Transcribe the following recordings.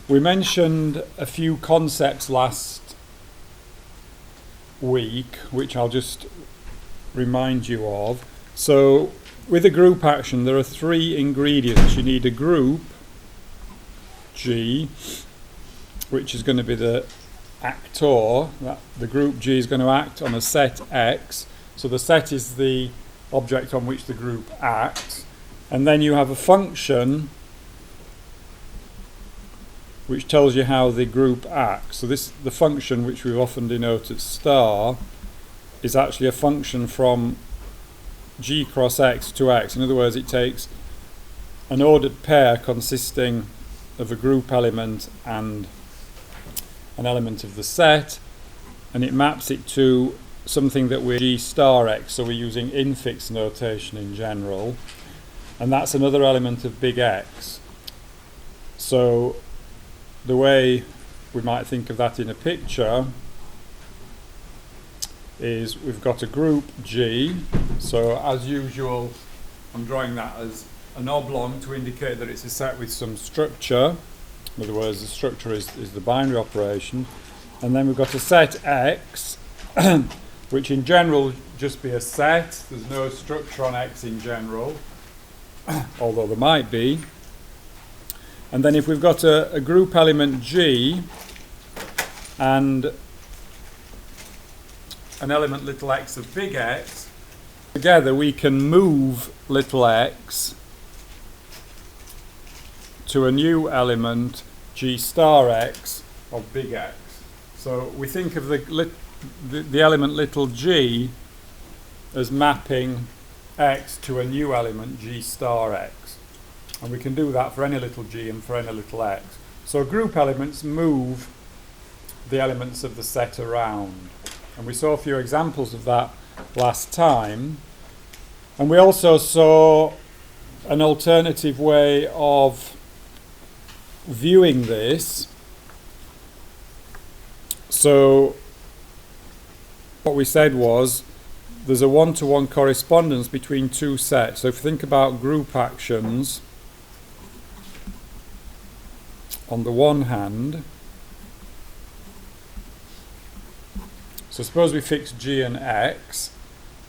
We mentioned a few concepts last week, which I'll just remind you of. So, with a group action, there are three ingredients. You need a group, G, which is going to be the actor. The group G is going to act on a set X. So the set is the object on which the group acts. And then you have a function which tells you how the group acts. So the function, which we often denote as star, is actually a function from G cross X to X. In other words, it takes an ordered pair consisting of a group element and an element of the set, and it maps it to something that we're G star X, so we're using infix notation in general, and that's another element of big X. So the way we might think of that in a picture is we've got a group G, so as usual I'm drawing that as an oblong to indicate that it's a set with some structure. In other words, the structure is the binary operation. And then we've got a set X, which in general just be a set. There's no structure on X in general, although there might be. And then if we've got a group element G and an element little x of big X, together we can move little x to a new element G star X of big X. So we think of the element little g as mapping x to a new element G star X. And we can do that for any little g and for any little x. So group elements move the elements of the set around. And we saw a few examples of that last time. And we also saw an alternative way of viewing this. So what we said was there's a one-to-one correspondence between two sets. So if you think about group actions, on the one hand, so suppose we fix G and X,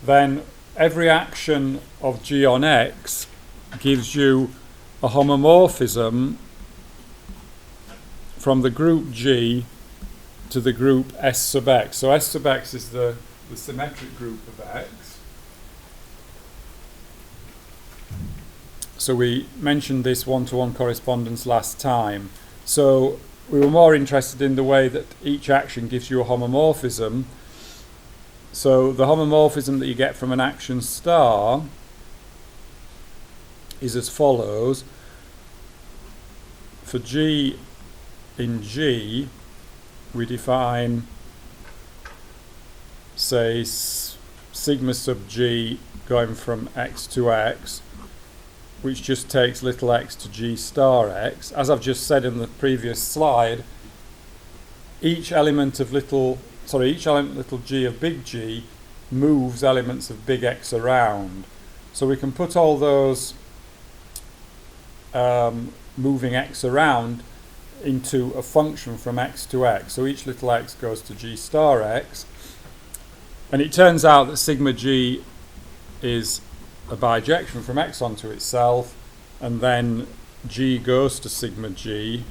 then every action of G on X gives you a homomorphism from the group G to the group S sub X. So S sub X is the symmetric group of X. So we mentioned this one-to-one correspondence last time. So we were more interested in the way that each action gives you a homomorphism. So the homomorphism that you get from an action star is as follows. For G in G, we define, say, sigma sub G going from X to X, which just takes little x to G star X. As I've just said in the previous slide, each element little g of big G moves elements of big X around. So we can put all those moving X around into a function from X to X. So each little x goes to G star X. And it turns out that sigma G is a bijection from X onto itself, and then G goes to sigma G.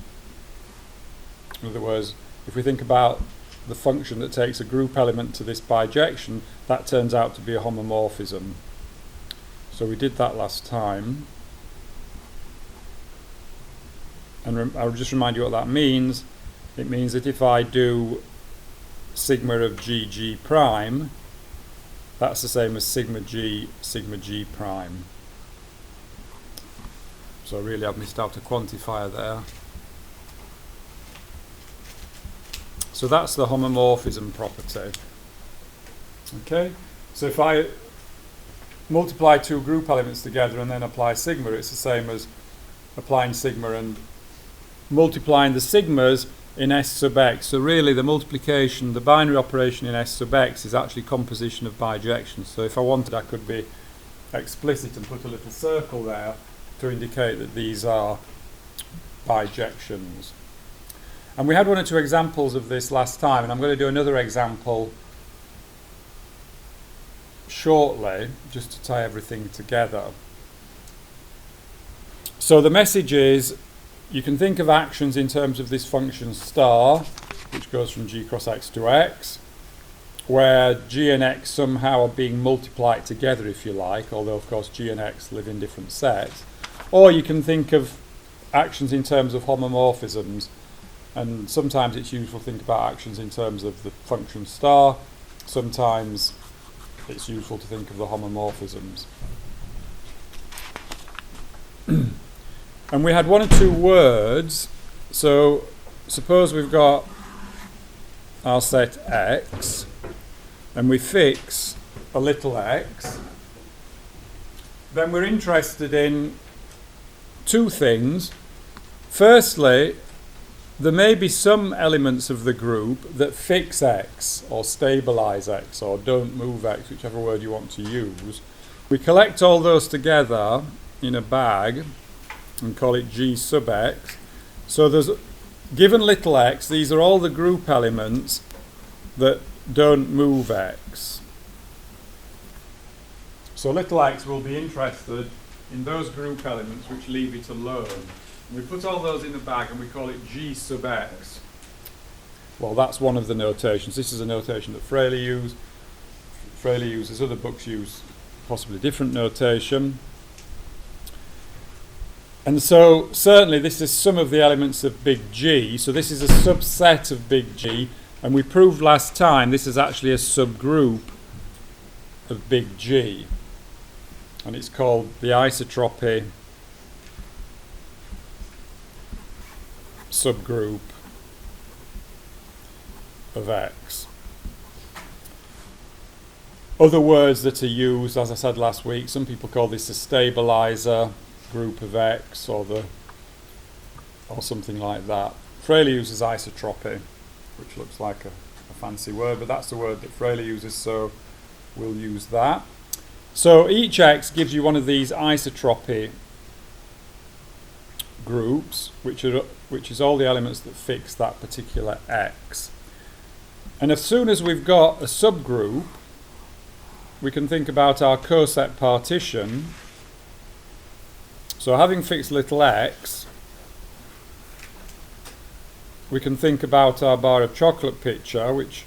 In other words, if we think about the function that takes a group element to this bijection, that turns out to be a homomorphism. So we did that last time. And I'll just remind you what that means. It means that if I do sigma of G prime, that's the same as sigma G prime. So really I've missed out a quantifier there. So that's the homomorphism property. Okay, so if I multiply two group elements together and then apply sigma, it's the same as applying sigma and multiplying the sigmas in S sub X. So really the multiplication, the binary operation in S sub X is actually composition of bijections. So if I wanted, I could be explicit and put a little circle there to indicate that these are bijections. And we had one or two examples of this last time, and I'm going to do another example shortly, just to tie everything together. So the message is, you can think of actions in terms of this function star, which goes from g cross x to x, where g and x somehow are being multiplied together, if you like, although of course g and x live in different sets. Or you can think of actions in terms of homomorphisms, and sometimes it's useful to think about actions in terms of the function star, sometimes it's useful to think of the homomorphisms. And we had one or two words. So suppose we've got our set x and we fix a little x, then we're interested in two things. Firstly, there may be some elements of the group that fix x or stabilize x or don't move x, whichever word you want to use. We collect all those together in a bag and call it g sub x. So there's, given little x, these are all the group elements that don't move x. So little x will be interested in those group elements which leave it alone. We put all those in a bag and we call it g sub x. Well, that's one of the notations. This is a notation that Fraley used. Fraley uses, other books use possibly different notation. And so certainly this is some of the elements of big G. So this is a subset of big G, and we proved last time this is actually a subgroup of big G, and it's called the isotropy subgroup of X. Other words that are used, as I said last week, some people call this a stabilizer group of X or something like that. Fraley uses isotropy, which looks like a fancy word, but that's the word that Fraley uses, so we'll use that. So each X gives you one of these isotropy groups, which is all the elements that fix that particular X. And as soon as we've got a subgroup, we can think about our coset partition. So having fixed little x, we can think about our bar of chocolate picture, which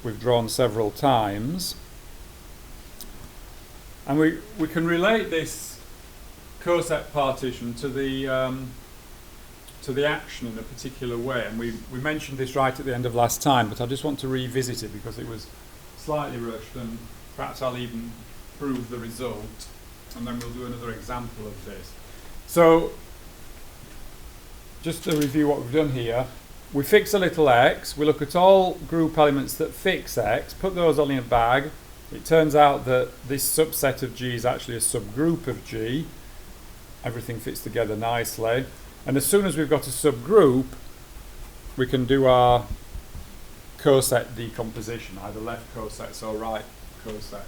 we've drawn several times. And we can relate this coset partition to the action in a particular way. And we mentioned this right at the end of last time, but I just want to revisit it because it was slightly rushed, and perhaps I'll even prove the result, and then we'll do another example of this. So just to review what we've done here, we fix a little x, we look at all group elements that fix x, put those all in a bag. It turns out that this subset of G is actually a subgroup of G. Everything fits together nicely. And as soon as we've got a subgroup, we can do our coset decomposition, either left cosets or right cosets.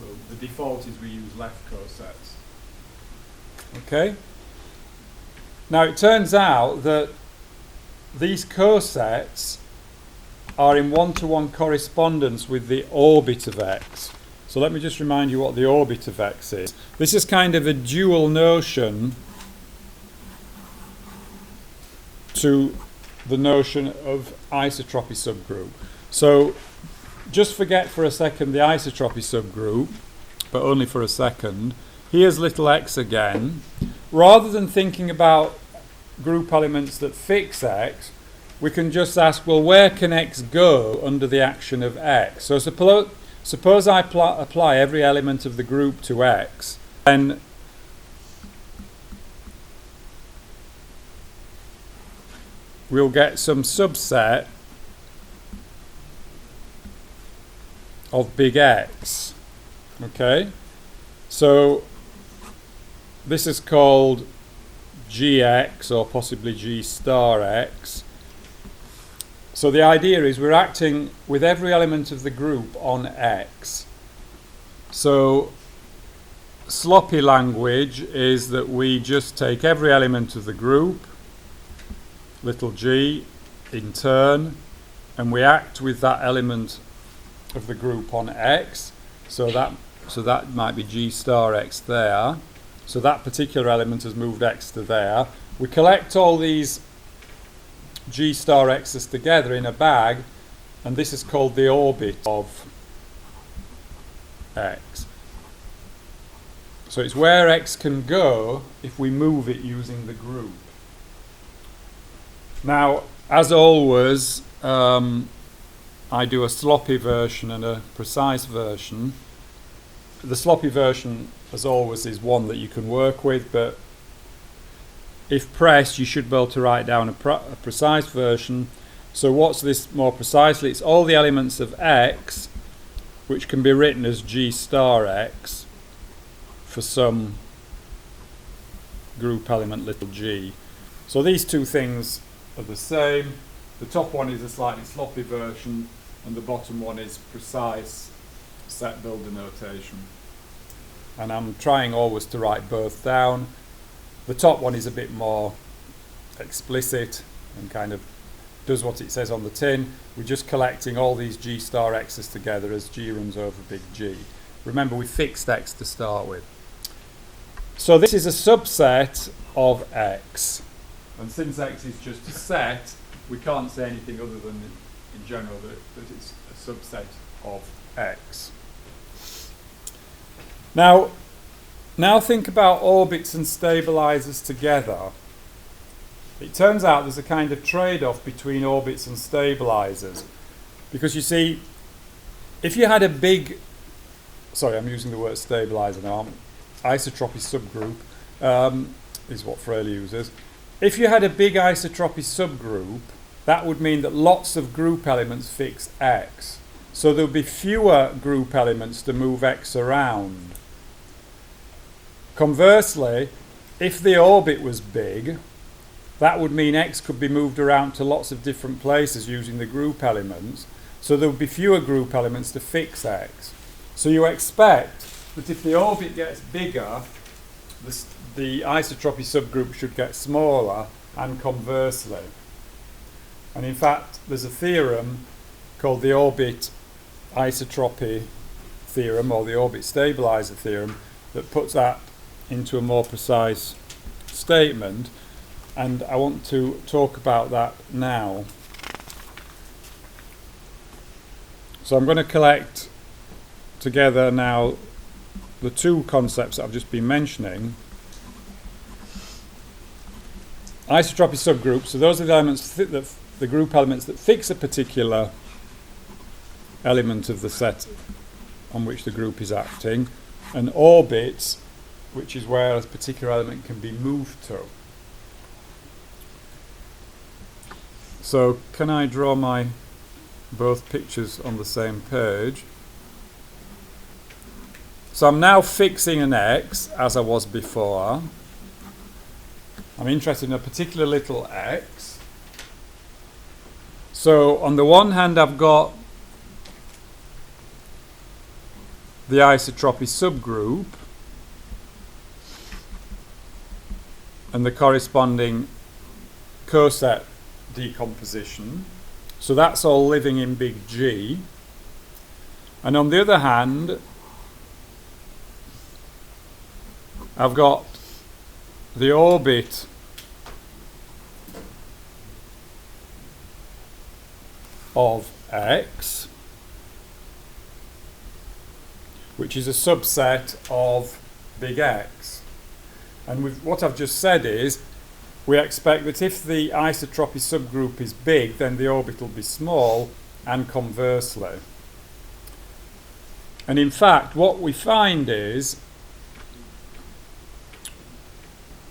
Well, the default is we use left cosets. Okay? Now it turns out that these cosets are in one-to-one correspondence with the orbit of x. So let me just remind you what the orbit of x is. This is kind of a dual notion to the notion of isotropy subgroup. So just forget for a second the isotropy subgroup, but only for a second. Here's little x again. Rather than thinking about group elements that fix x, we can just ask, well, where can x go under the action of x? So suppose I apply every element of the group to x, then we'll get some subset of big X. Okay? So this is called Gx, or possibly G star x. So the idea is we're acting with every element of the group on x. So sloppy language is that we just take every element of the group little g in turn, and we act with that element of the group on x, so that might be g star x there. So that particular element has moved x to there. We collect all these g star x's together in a bag, and this is called the orbit of x. So it's where x can go if we move it using the group. Now, as always, I do a sloppy version and a precise version. The sloppy version, as always, is one that you can work with, but if pressed, you should be able to write down a precise version. So what's this more precisely? It's all the elements of x, which can be written as g star x for some group element little g. So these two things are the same. The top one is a slightly sloppy version, and the bottom one is precise set builder notation. And I'm trying always to write both down. The top one is a bit more explicit and kind of does what it says on the tin. We're just collecting all these g star x's together as g runs over big G. Remember, we fixed x to start with. So this is a subset of x. And since x is just a set, we can't say anything other than in general that it's a subset of x. Now think about orbits and stabilizers together. It turns out there's a kind of trade-off between orbits and stabilizers. Because you see, if you had a big, sorry, I'm using the word stabilizer now, isotropy subgroup is what Fraley uses. If you had a big isotropy subgroup, that would mean that lots of group elements fix x. So there would be fewer group elements to move x around. Conversely, if the orbit was big, that would mean x could be moved around to lots of different places using the group elements. So there would be fewer group elements to fix x. So you expect that if the orbit gets bigger, the isotropy subgroup should get smaller, and conversely. And in fact, there's a theorem called the orbit isotropy theorem, or the orbit stabilizer theorem, that puts that into a more precise statement, and I want to talk about that now. So I'm going to collect together now the two concepts that I've just been mentioning. Isotropy subgroups, so those are the elements the group elements that fix a particular element of the set on which the group is acting, and orbits, which is where a particular element can be moved to. So can I draw my both pictures on the same page? So I'm now fixing an x as I was before. I'm interested in a particular little x. So on the one hand, I've got the isotropy subgroup and the corresponding coset decomposition. So that's all living in big G. And on the other hand, I've got the orbit of x, which is a subset of big X. And what I've just said is, we expect that if the isotropy subgroup is big, then the orbit will be small, and conversely. And in fact, what we find is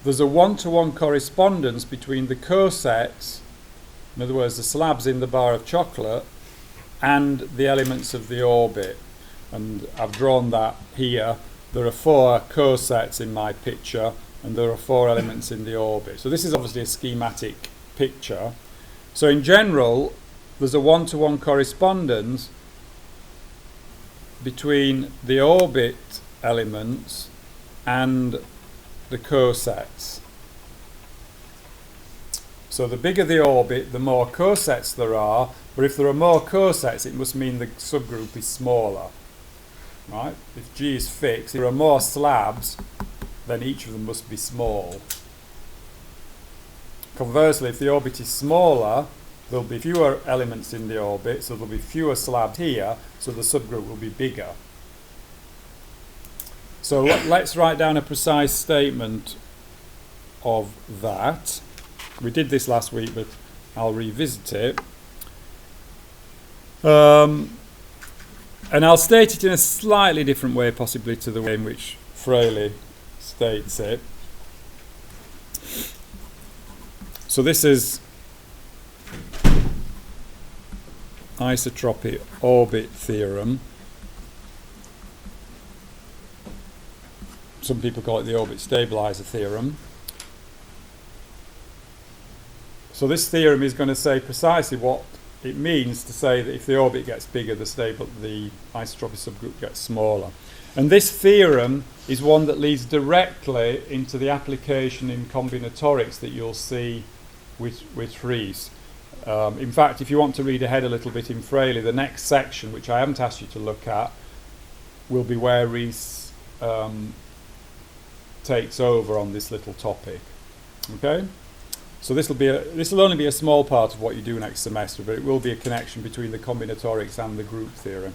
there's a one-to-one correspondence between the cosets, in other words, the slabs in the bar of chocolate, and the elements of the orbit. And I've drawn that here. There are 4 cosets in my picture, and there are 4 elements in the orbit. So this is obviously a schematic picture. So in general, there's a one-to-one correspondence between the orbit elements and the cosets. So So the bigger the orbit, the more cosets there are, but if there are more cosets, it must mean the subgroup is smaller. Right? If G is fixed, if there are more slabs, then each of them must be small. Conversely, if the orbit is smaller, there'll be fewer elements in the orbit, so there'll be fewer slabs here, so the subgroup will be bigger. So let's write down a precise statement of that. We did this last week, but I'll revisit it. And I'll state it in a slightly different way, possibly to the way in which Fraley states it. So this is isotropy orbit theorem. Some people call it the orbit stabilizer theorem. So this theorem is going to say precisely what it means to say that if the orbit gets bigger, the isotropy subgroup gets smaller. And this theorem is one that leads directly into the application in combinatorics that you'll see with Rees. In fact, if you want to read ahead a little bit in Fraley, the next section, which I haven't asked you to look at, will be where Rees takes over on this little topic. Okay? So this will only be a small part of what you do next semester, but it will be a connection between the combinatorics and the group theorem.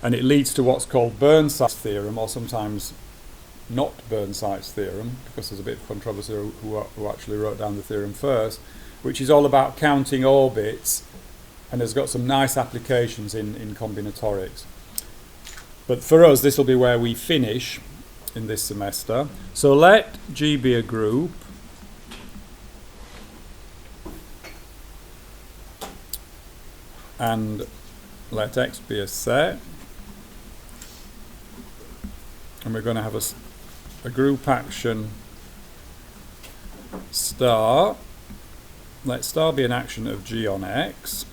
And it leads to what's called Burnside's theorem, or sometimes not Burnside's theorem, because there's a bit of controversy who actually wrote down the theorem first, which is all about counting orbits, and has got some nice applications in combinatorics. But for us, this will be where we finish in this semester. So let G be a group. And let X be a set. And we're going to have a group action star. Let star be an action of G on X.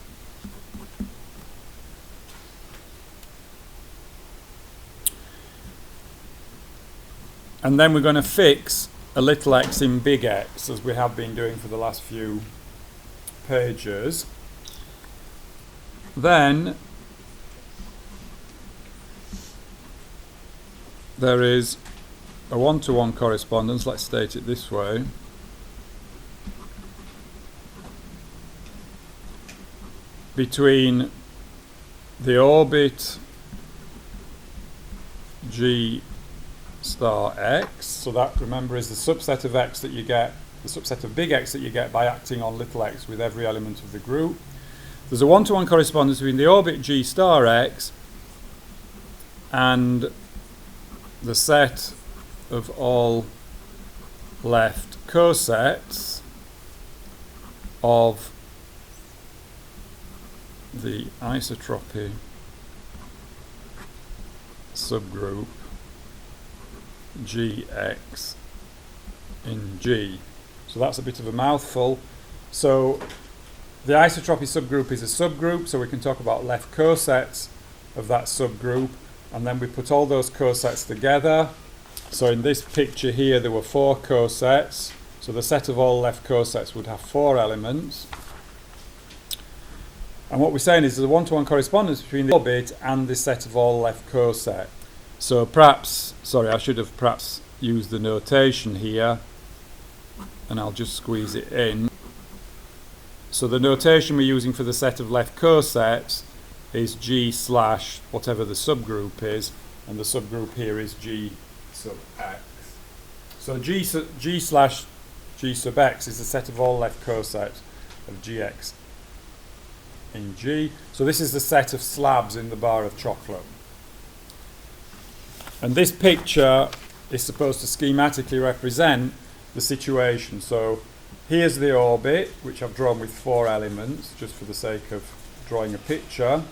And then we're going to fix a little x in big X, as we have been doing for the last few pages. Then there is a one-to-one correspondence, let's state it this way, between the orbit G star X, so that, remember, is the subset of X that you get, the subset of big X that you get by acting on little x with every element of the group. There's a one-to-one correspondence between the orbit G star X and the set of all left cosets of the isotropy subgroup Gx in G. So that's a bit of a mouthful. So the isotropy subgroup is a subgroup, so we can talk about left cosets of that subgroup, and then we put all those cosets together. So in this picture here there were 4 cosets, so the set of all left cosets would have 4 elements. And what we're saying is there's a one-to-one correspondence between the orbit and the set of all left coset. So perhaps, sorry, I should have perhaps used the notation here, and I'll just squeeze it in. So the notation we're using for the set of left cosets is G slash whatever the subgroup is, and the subgroup here is G sub X. So G slash G sub X is the set of all left cosets of Gx in G. So this is the set of slabs in the bar of chocolate. And this picture is supposed to schematically represent the situation. So here's the orbit, which I've drawn with 4 elements, just for the sake of drawing a picture.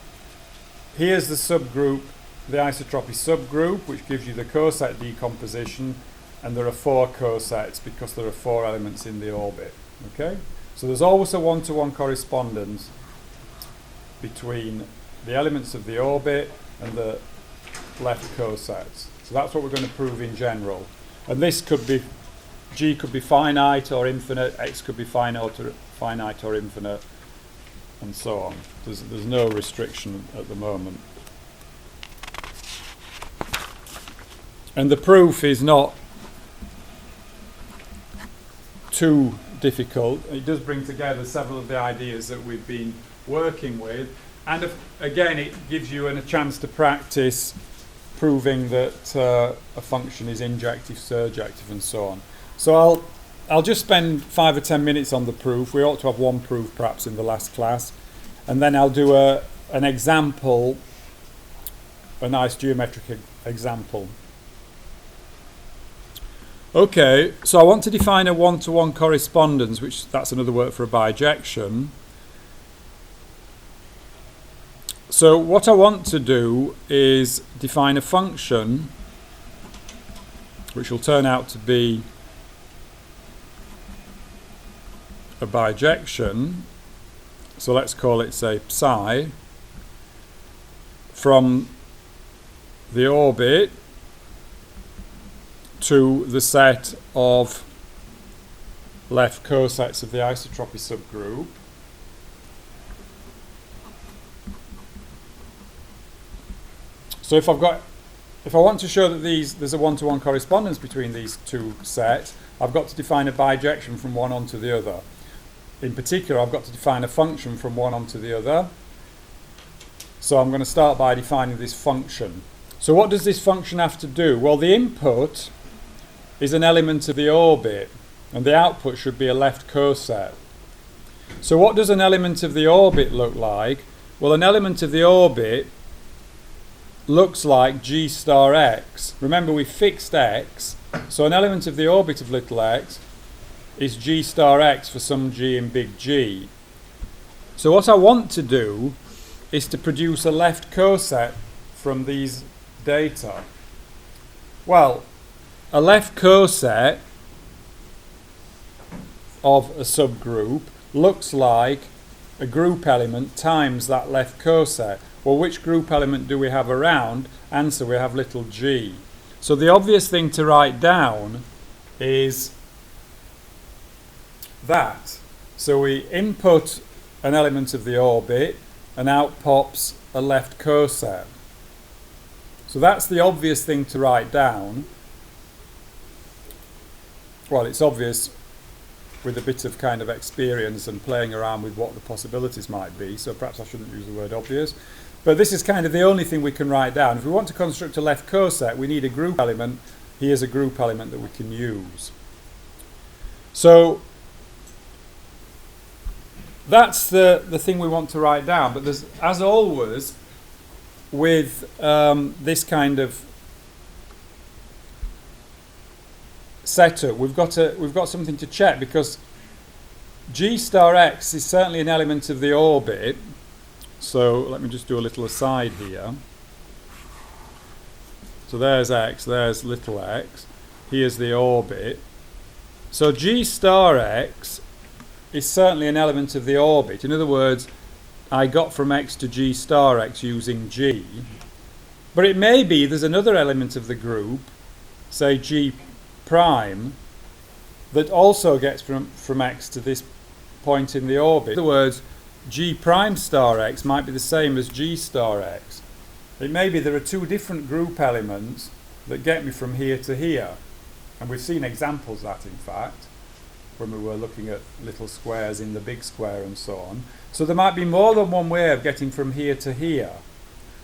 Here's the subgroup, the isotropy subgroup, which gives you the coset decomposition, and there are 4 cosets because there are 4 elements in the orbit. Okay? So there's always a one-to-one correspondence between the elements of the orbit and the left cosets. So that's what we're going to prove in general. And this could be g could be finite or infinite, x could be finite or infinite, and so on. There's no restriction at the moment. And the proof is not too difficult. It does bring together several of the ideas that we've been working with, and again it gives you a chance to practice proving that a function is injective, surjective, and so on. So I'll just spend 5 or 10 minutes on the proof. We ought to have one proof perhaps in the last class, and then I'll do an example, a nice geometric example. Okay, so I want to define a one-to-one correspondence, which that's another word for a bijection. So what I want to do is define a function which will turn out to be a bijection. So let's call it, say, psi, from the orbit to the set of left cosets of the isotropy subgroup. So if I want to show that there's a one-to-one correspondence between these two sets, I've got to define a bijection from one onto the other. In particular, I've got to define a function from one onto the other. So I'm going to start by defining this function. So what does this function have to do? Well, the input is an element of the orbit, and the output should be a left coset. So what does an element of the orbit look like? Well, an element of the orbit looks like g star x. Remember, we fixed x, so an element of the orbit of little x is g star x for some g in big G. So what I want to do is to produce a left coset from these data. Well, a left coset of a subgroup looks like a group element times that left coset. Well, which group element do we have around? Answer, we have little g. So the obvious thing to write down is that. So we input an element of the orbit and out pops a left coset. So that's the obvious thing to write down. Well, it's obvious with a bit of kind of experience and playing around with what the possibilities might be, so perhaps I shouldn't use the word obvious. But this is kind of the only thing we can write down. If we want to construct a left coset, we need a group element. Here's a group element that we can use. So that's the thing we want to write down. But there's, as always, with this kind of setup, we've got something to check, because g star x is certainly an element of the orbit. So let me just do a little aside here. So there's x, there's little x. Here's the orbit. So g star x is certainly an element of the orbit. In other words, I got from x to g star x using g. But it may be there's another element of the group, say g prime, that also gets from x to this point in the orbit. In other words, g prime star x might be the same as g star x. It may be there are two different group elements that get me from here to here. And we've seen examples of that, in fact, when we were looking at little squares in the big square and so on. So there might be more than one way of getting from here to here.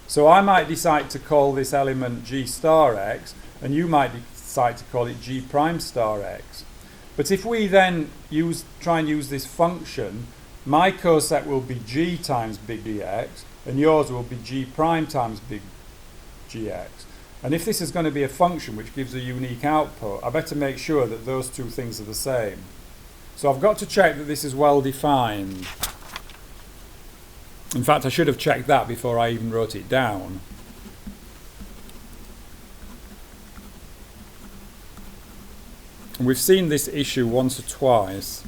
So I might decide to call this element g star x, and you might decide to call it g prime star x. But if we then try and use this function, my coset will be g times big gx, and yours will be g prime times big gx. And if this is going to be a function which gives a unique output, I better make sure that those two things are the same. So I've got to check that this is well defined. In fact, I should have checked that before I even wrote it down. And we've seen this issue once or twice.